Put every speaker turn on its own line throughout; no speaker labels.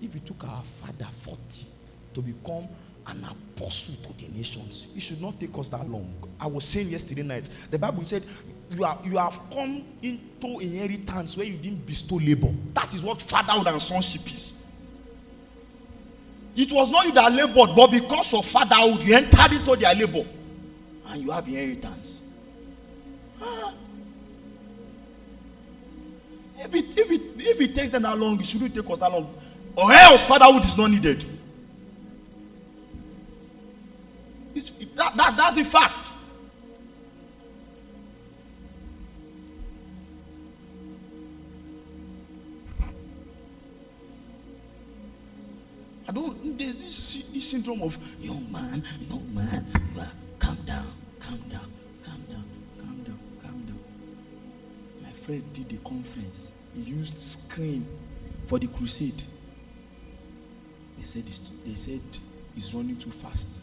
if it took our father 40 to become an apostle to the nations, it should not take us that long. I was saying yesterday night, the Bible said, you have come into inheritance where you didn't bestow labor. That is what fatherhood and sonship is. It was not you that labored, but because of fatherhood, you entered into their labor, and you have inheritance. If it takes them that long, it shouldn't take us that long. Or else fatherhood is not needed. That's the fact. There's this syndrome of young man, calm down. My friend did a conference. He used screen for the crusade. They said he's running too fast.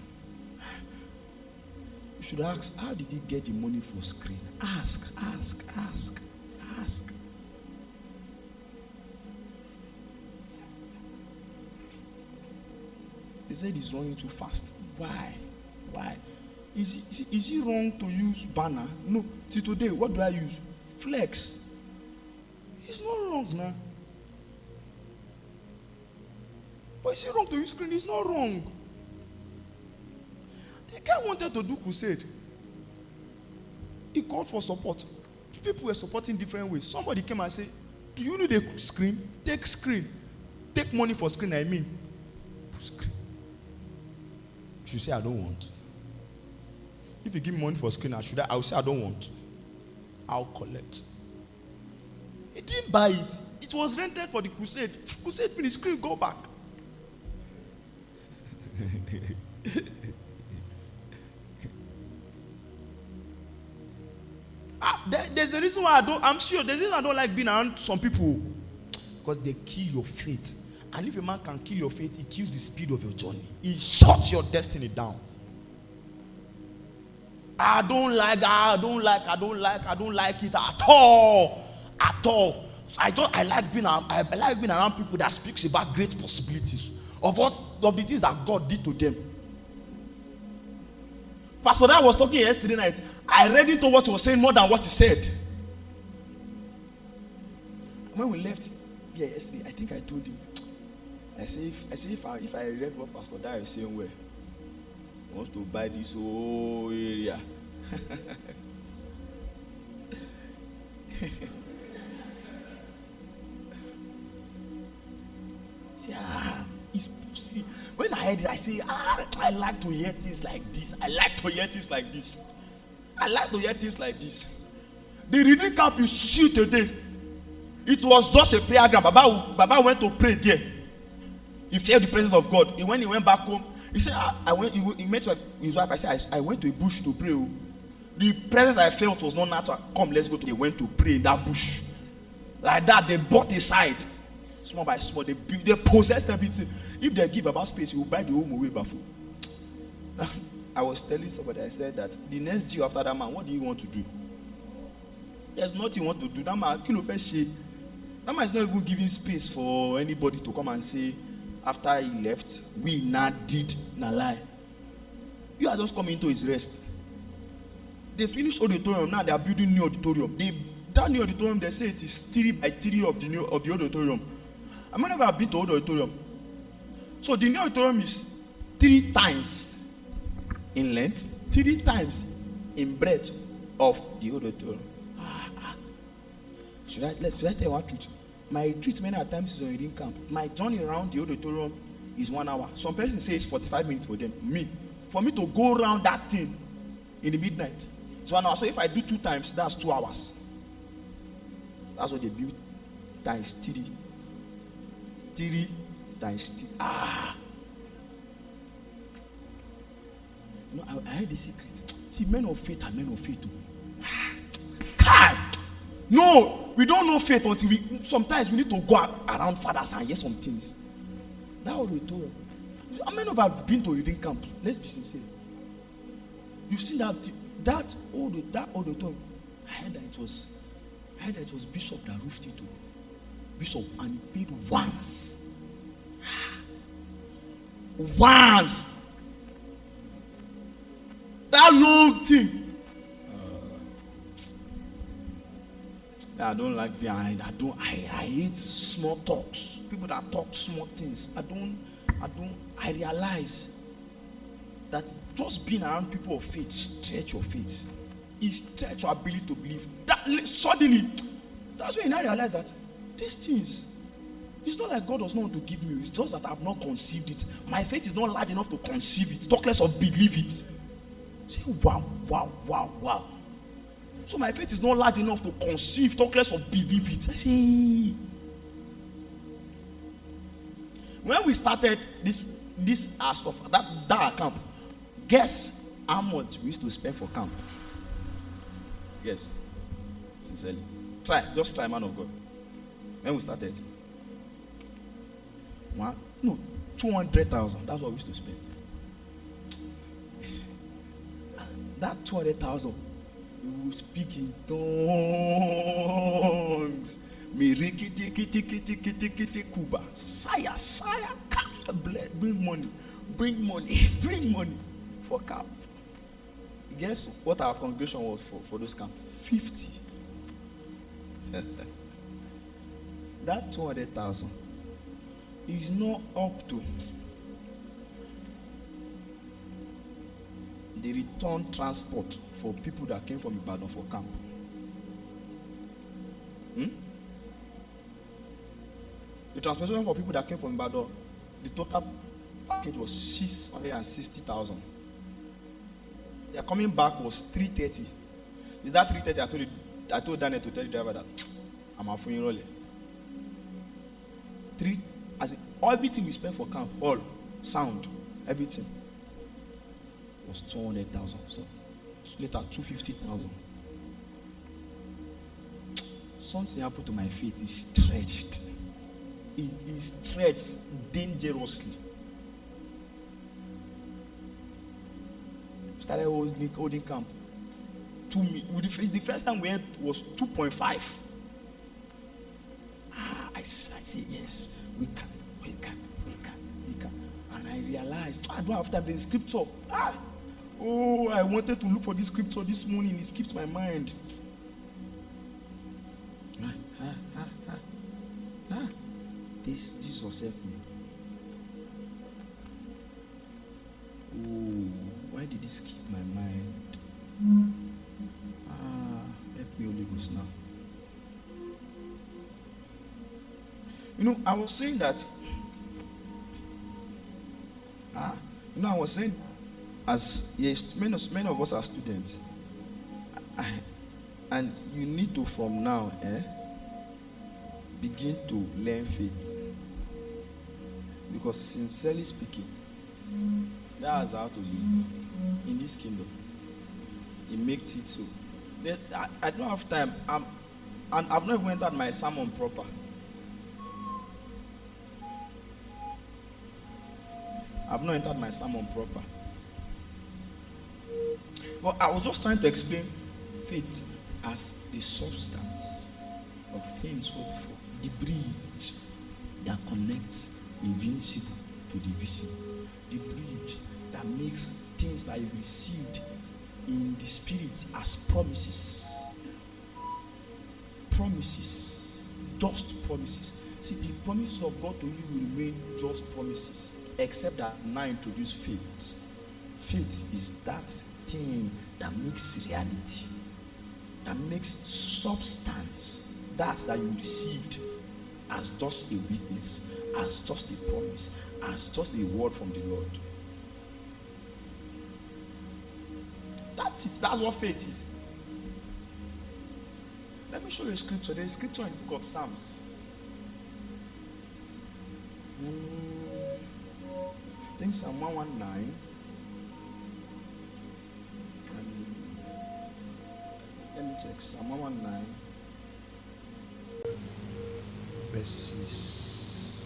You should ask, how did he get the money for screen? Ask. They said he's running too fast. Why? Is it wrong to use banner? No. Till today, what do I use? Flex. It's not wrong now. But is it wrong to use screen? It's not wrong. The guy wanted to do crusade. He called for support. People were supporting different ways. Somebody came and said, do you need a screen? Take screen. Take money for screen, I mean. Screen. You say I don't want. If you give me money for screen, I will say I don't want. I'll collect. He didn't buy it. It was rented for the crusade. Crusade finished, screen, go back. There's a reason why there's a reason I don't like being around some people. Because they kill your faith. And if a man can kill your faith, he kills the speed of your journey. He shuts your destiny down. I don't like it at all. I like being around people that speaks about great possibilities of the things that God did to them. Pastor Dan was talking yesterday night. I read into what he was saying more than what he said. When we left here yesterday, I think I told him. I say if I read what Pastor Dan is saying, where he wants to buy this whole area. See, when I heard it, I say, I like to hear things like this. The reading camp you see today, it was just a prayer ground. Baba went to pray there. He felt the presence of God. When he went back home, he said, he met his wife. I said, I went to a bush to pray. The presence I felt was not natural. Come, let's go. They went to pray in that bush. Like that, they bought a side. Small by small, they possessed everything. If they give about space, you will buy the whole away before. I was telling somebody, I said that the next Jew after that man, what do you want to do? There's nothing you want to do. That man, that man is not even giving space for anybody to come and say, after he left, we not did not lie. You are just coming to his rest. They finished auditorium, now they are building new auditorium. That new auditorium, they say it is 3 by 3 of the auditorium. I might never have been to old auditorium. So the new auditorium is 3 times in length, 3 times in breadth of the auditorium. Should I tell you one truth? My retreat many times is on reading camp. My journey around the auditorium is 1 hour. Some person says 45 minutes for them. For me to go around that thing in the midnight, it's 1 hour. So if I do 2 times, that's 2 hours. That's what they built times 3. 3 times 3. No, I heard the secret. See, men of faith are men of faith too. No, we don't know faith until sometimes we need to go around fathers and hear some things. That auditorium. How many of us have been to reading camp? Let's be sincere. You've seen that auditorium. I heard that it was Bishop that roofed it. Bishop, and he paid once. once. That long thing. I don't like behind. I hate small talks. People that talk small things. I realize that just being around people of faith stretch your faith. It stretch your ability to believe. That suddenly, that's when I realize that these things, it's not like God does not want to give me. It's just that I have not conceived it. My faith is not large enough to conceive it. Talk less of believe it. Say wow. So my faith is not large enough to conceive, talk less of believe it. I say, when we started this stuff, that camp, guess how much we used to spend for camp? Yes, sincerely. Just try, man of God. When we started, 200,000. That's what we used to spend. That 200,000. We will speak in tongues. Kuba. Saya, bring money for camp. Guess what our congregation was for those camp? 50. That 200,000 is not up to the return transport for people that came from Ibadan for camp. The transportation for people that came from Ibadan, the total package was 660,000. Their coming back was 330. Is that 330? I told Daniel to tell the driver that I'm a full roller. Everything we spent for camp, all sound, everything was 200,000. So later 250,000. Something happened to my faith. It stretched. It is stretched dangerously. Started holding camp. The first time we had was 2.5. I said yes, we can. And I realized I don't have time. There's scripture. I wanted to look for this scripture this morning. It skips my mind. This Jesus help me. Why did it skip my mind? Help me, Holy Ghost, now. I was saying that. I was saying, as yes, many of us are students, and you need to from now, begin to learn faith. Because sincerely speaking, that's how to live in this kingdom. It makes it so. I don't have time. And I've not even entered my sermon proper. But I was just trying to explain faith as the substance of things hoped for, the bridge that connects invincible to the visible, the bridge that makes things that you received in the spirit as promises, just promises. See, the promises of God to you will remain just promises, except that now introduce faith. Faith is that thing that makes reality, that makes substance, that you received as just a witness, as just a promise, as just a word from the Lord. That's it. That's what faith is. Let me show you a scripture. There is scripture in the book of Psalms. I think Psalm 119. Let me check. Psalm 119. Verses.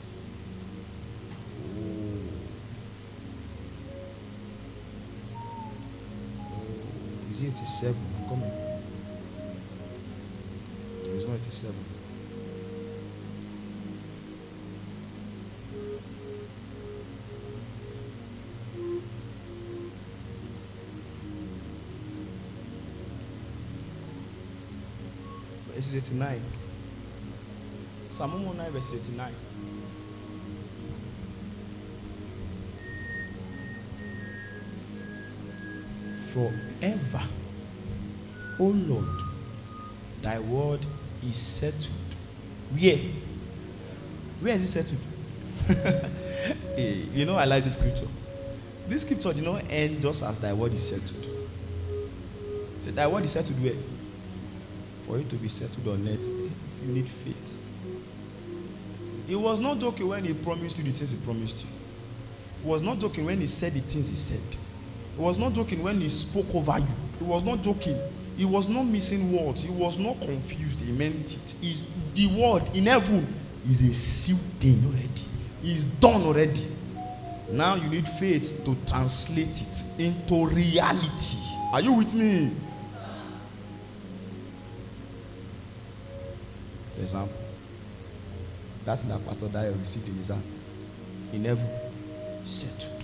Is it 87? I'm coming. It's 187. Verse 89. Psalm 119, verse 89. Forever, O Lord, thy word is settled. Where? Where is it settled? Hey, you know, I like this scripture. This scripture did not end just as thy word is settled. So thy word is settled where? For it to be settled on earth, you need faith. He was not joking when he promised you the things he promised you. He was not joking when he said the things he said. He was not joking when he spoke over you. He was not joking. He was not missing words. He was not confused. He meant it. The word in heaven is a sealed thing already. It's done already. Now you need faith to translate it into reality. Are you with me? For example, that thing that Pastor Dyer received in his heart, in heaven, settled.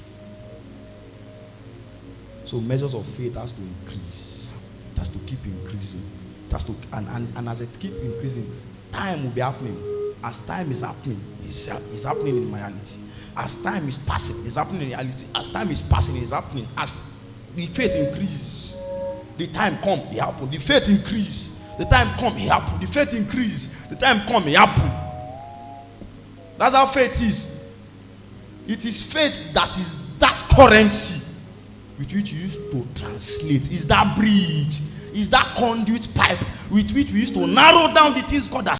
So measures of faith has to increase. It has to keep increasing. It has to, and as it keeps increasing, time will be happening. As time is happening, it's happening in reality. As time is passing, it's happening in reality. As time is passing, it's happening. As the faith increases, the time come, it happen. The faith increase. The time come, it happen. The faith increase. The time come, it happen. That's how faith is. It is faith that is that currency with which you used to translate. Is that bridge? Is that conduit pipe with which we used to narrow down the things God has